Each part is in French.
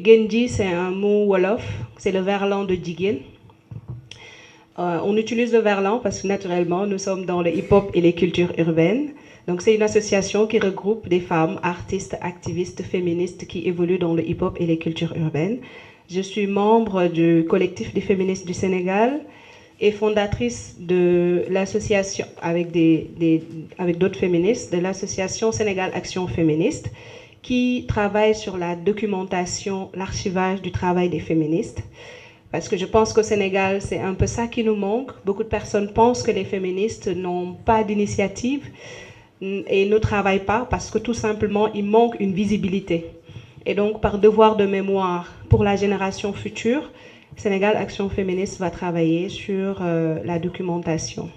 Genji, c'est un mot wolof, c'est le verlan de Jigéen. On utilise le verlan parce que naturellement, nous sommes dans le hip-hop et les cultures urbaines. Donc, c'est une association qui regroupe des femmes, artistes, activistes, féministes qui évoluent dans le hip-hop et les cultures urbaines. Je suis membre du collectif des féministes du Sénégal et fondatrice de l'association, avec d'autres féministes, de l'association Sénégal Action Féministe, qui travaille sur la documentation, l'archivage du travail des féministes. Parce que je pense qu'au Sénégal, c'est un peu ça qui nous manque. Beaucoup de personnes pensent que les féministes n'ont pas d'initiative et ne travaillent pas parce que tout simplement, il manque une visibilité. Et donc, par devoir de mémoire pour la génération future, Sénégal Action Féministe va travailler sur la documentation.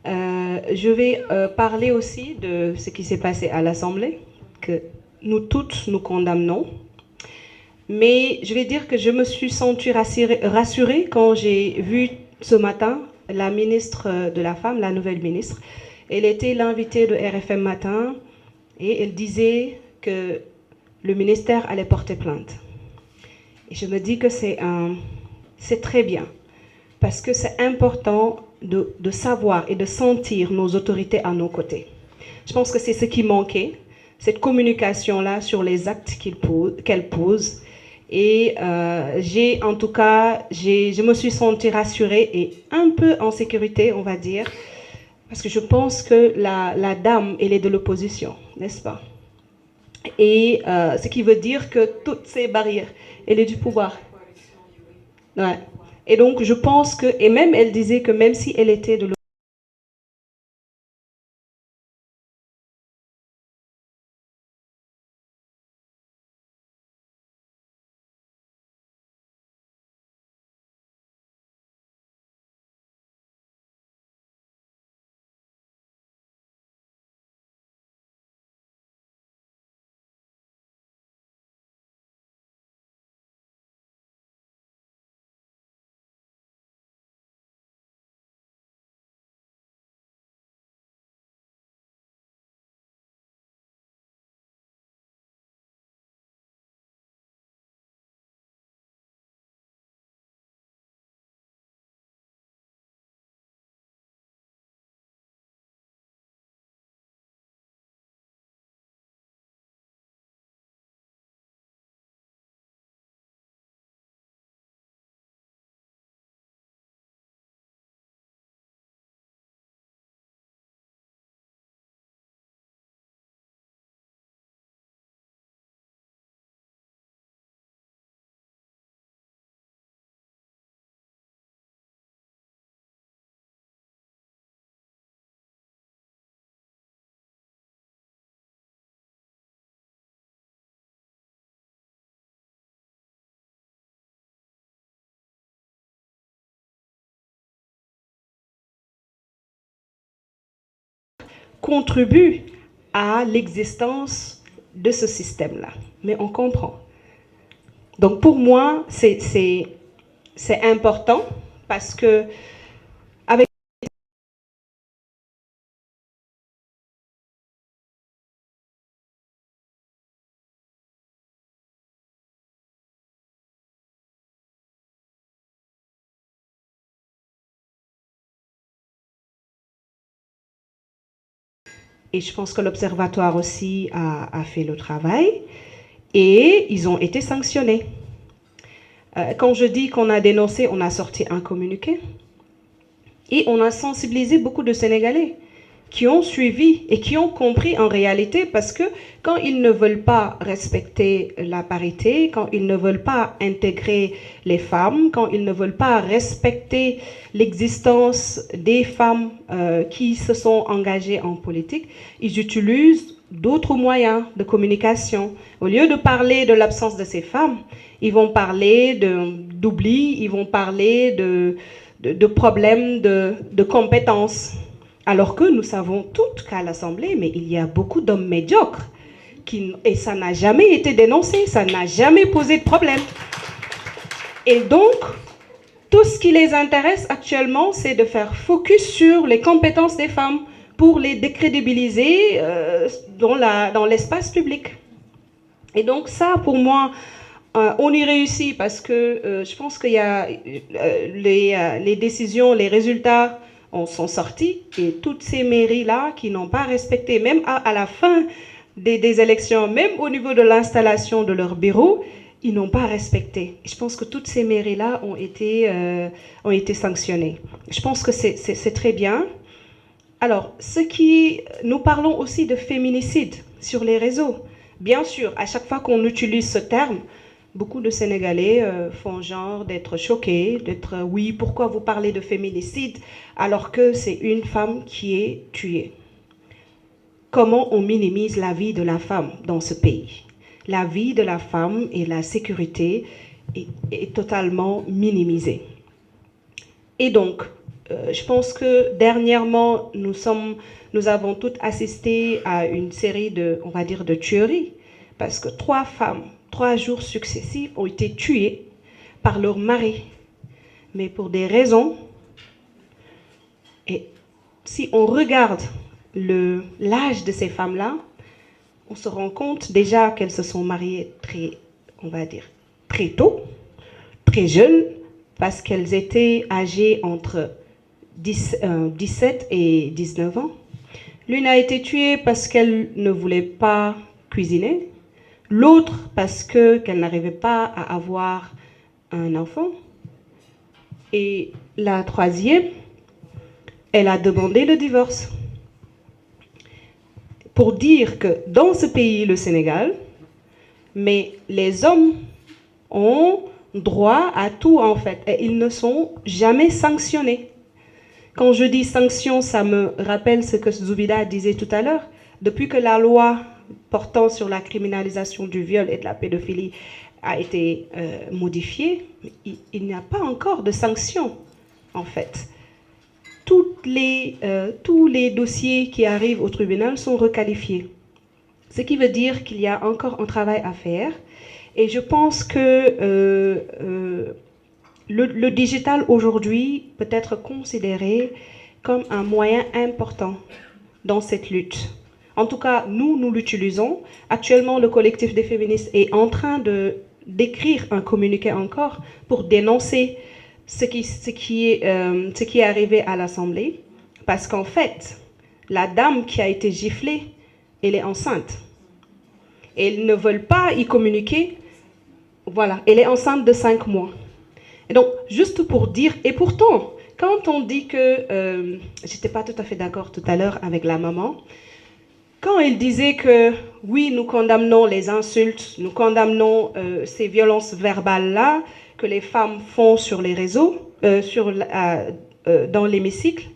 Je vais parler aussi de ce qui s'est passé à l'Assemblée, que nous toutes nous condamnons. Mais je vais dire que je me suis sentie rassurée quand j'ai vu ce matin la ministre de la Femme, la nouvelle ministre. Elle était l'invitée de RFM Matin et elle disait que le ministère allait porter plainte. Et je me dis que c'est très bien, parce que c'est important de savoir et de sentir nos autorités à nos côtés. Je pense que c'est ce qui manquait, cette communication-là sur les actes qu'elle pose. Et en tout cas, je me suis sentie rassurée et un peu en sécurité, on va dire, parce que je pense que la dame, elle est de l'opposition, n'est-ce pas? Et ce qui veut dire que toutes ces barrières, elle est du pouvoir. Ouais. Et donc, je pense que, et même elle disait que même si elle était de l'opposition, contribue à l'existence de ce système-là. Mais on comprend. Donc pour moi, c'est important parce que avec et je pense que l'Observatoire aussi a fait le travail et ils ont été sanctionnés. Quand je dis qu'on a dénoncé, on a sorti un communiqué et on a sensibilisé beaucoup de Sénégalais qui ont suivi et qui ont compris en réalité, parce que quand ils ne veulent pas respecter la parité, quand ils ne veulent pas intégrer les femmes, quand ils ne veulent pas respecter l'existence des femmes qui se sont engagées en politique, ils utilisent d'autres moyens de communication. Au lieu de parler de l'absence de ces femmes, ils vont parler d'oubli, ils vont parler de problèmes de compétences. Alors que nous savons toutes qu'à l'Assemblée, mais il y a beaucoup d'hommes médiocres et ça n'a jamais été dénoncé, ça n'a jamais posé de problème. Et donc, tout ce qui les intéresse actuellement, c'est de faire focus sur les compétences des femmes pour les décrédibiliser dans l'espace public. Et donc ça, pour moi, on y réussit parce que je pense qu'il y a les décisions, les résultats sont sortis et toutes ces mairies-là qui n'ont pas respecté, même à la fin des élections, même au niveau de l'installation de leur bureau, ils n'ont pas respecté. Je pense que toutes ces mairies-là ont été sanctionnées. Je pense que c'est très bien. Alors, nous parlons aussi de féminicide sur les réseaux. Bien sûr, à chaque fois qu'on utilise ce terme, beaucoup de Sénégalais font genre d'être choqués, d'être oui, pourquoi vous parlez de féminicide alors que c'est une femme qui est tuée. Comment on minimise la vie de la femme dans ce pays? La vie de la femme et la sécurité est totalement minimisée. Et donc, je pense que dernièrement, nous avons toutes assisté à une série on va dire, de tueries, parce que 3 femmes, 3 jours successifs, ont été tuées par leur mari, mais pour des raisons. Et si on regarde l'âge de ces femmes-là, on se rend compte déjà qu'elles se sont mariées on va dire, très tôt, très jeunes, parce qu'elles étaient âgées entre 17 et 19 ans. L'une a été tuée parce qu'elle ne voulait pas cuisiner, l'autre parce qu'elle n'arrivait pas à avoir un enfant, et la troisième, elle a demandé le divorce. Pour dire que dans ce pays, le Sénégal, mais les hommes ont droit à tout en fait, et ils ne sont jamais sanctionnés. Quand je dis sanctions, ça me rappelle ce que Zoubida disait tout à l'heure. Depuis que la loi portant sur la criminalisation du viol et de la pédophilie a été modifiée, il n'y a pas encore de sanctions, en fait. Tous les dossiers qui arrivent au tribunal sont requalifiés. Ce qui veut dire qu'il y a encore un travail à faire. Et je pense que le digital aujourd'hui peut être considéré comme un moyen important dans cette lutte. En tout cas, nous l'utilisons. Actuellement, le collectif des féministes est en train d'écrire un communiqué encore pour dénoncer ce qui est arrivé à l'Assemblée. Parce qu'en fait, la dame qui a été giflée, elle est enceinte. Et ils ne veulent pas y communiquer. Voilà, elle est enceinte de 5 mois. Et donc, juste pour dire, et pourtant, quand on dit que, j'étais pas tout à fait d'accord tout à l'heure avec la maman, quand elle disait que oui, nous condamnons les insultes, nous condamnons ces violences verbales-là que les femmes font sur les réseaux, dans l'hémicycle,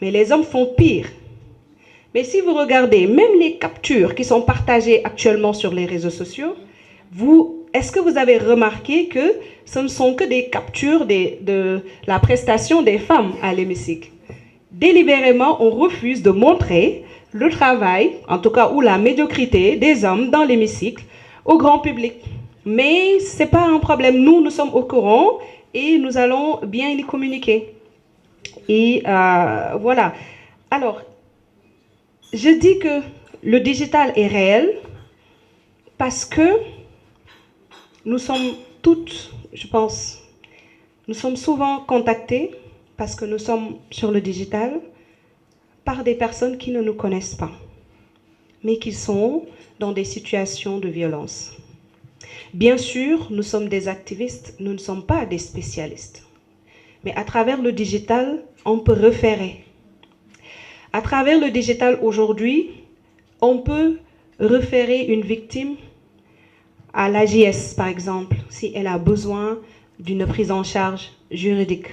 mais les hommes font pire. Mais si vous regardez, même les captures qui sont partagées actuellement sur les réseaux sociaux, est-ce que vous avez remarqué que ce ne sont que des captures de la prestation des femmes à l'hémicycle? Délibérément, on refuse de montrer le travail, en tout cas, ou la médiocrité des hommes dans l'hémicycle au grand public. Mais ce n'est pas un problème. Nous sommes au courant et nous allons bien y communiquer. Et voilà. Alors, je dis que le digital est réel parce que nous sommes toutes, je pense, nous sommes souvent contactés parce que nous sommes sur le digital par des personnes qui ne nous connaissent pas, mais qui sont dans des situations de violence. Bien sûr, nous sommes des activistes, nous ne sommes pas des spécialistes. Mais à travers le digital, on peut référer. À travers le digital aujourd'hui, on peut référer une victime à l'AJS, par exemple, si elle a besoin d'une prise en charge juridique,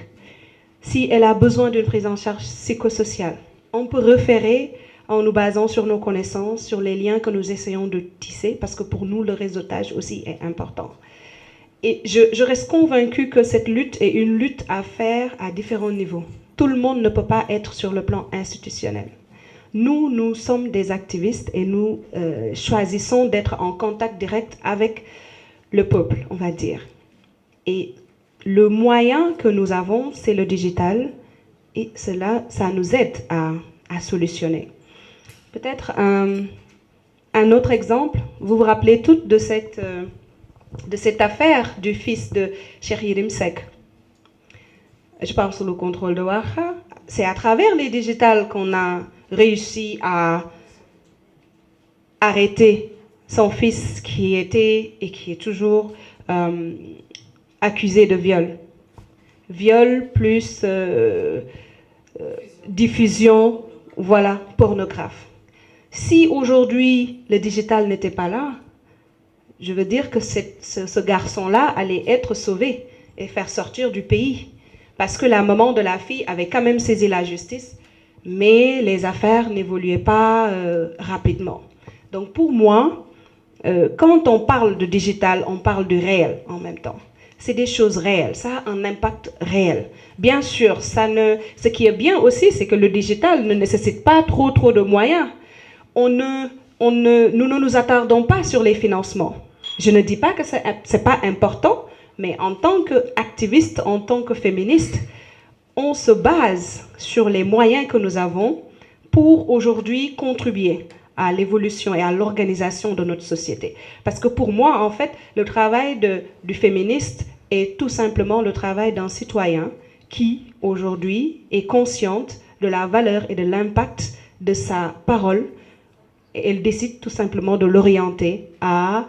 si elle a besoin d'une prise en charge psychosociale. On peut référer en nous basant sur nos connaissances, sur les liens que nous essayons de tisser, parce que pour nous, le réseautage aussi est important. Et je reste convaincue que cette lutte est une lutte à faire à différents niveaux. Tout le monde ne peut pas être sur le plan institutionnel. Nous sommes des activistes et nous choisissons d'être en contact direct avec le peuple, on va dire. Et le moyen que nous avons, c'est le digital, et cela, ça nous aide à solutionner. Peut-être un autre exemple, vous vous rappelez toutes de cette affaire du fils de Cheikh Rimsek. Je parle sous le contrôle de Waha. C'est à travers les digitales qu'on a réussi à arrêter son fils qui était et qui est toujours accusé de viol. Viol plus diffusion, voilà, pornographe. Si aujourd'hui le digital n'était pas là, je veux dire que ce garçon-là allait être sauvé et faire sortir du pays. Parce que la maman de la fille avait quand même saisi la justice, mais les affaires n'évoluaient pas rapidement. Donc pour moi, quand on parle de digital, on parle du réel en même temps. C'est des choses réelles, ça a un impact réel. Bien sûr, ce qui est bien aussi, c'est que le digital ne nécessite pas trop de moyens. Nous ne nous attardons pas sur les financements. Je ne dis pas que ce n'est pas important, mais en tant qu'activiste, en tant que féministe, on se base sur les moyens que nous avons pour aujourd'hui contribuer à l'évolution et à l'organisation de notre société. Parce que pour moi, en fait, le travail du féministe est tout simplement le travail d'un citoyen qui, aujourd'hui, est consciente de la valeur et de l'impact de sa parole. Et elle décide tout simplement de l'orienter à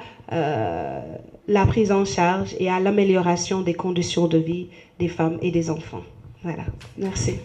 la prise en charge et à l'amélioration des conditions de vie des femmes et des enfants. Voilà, merci.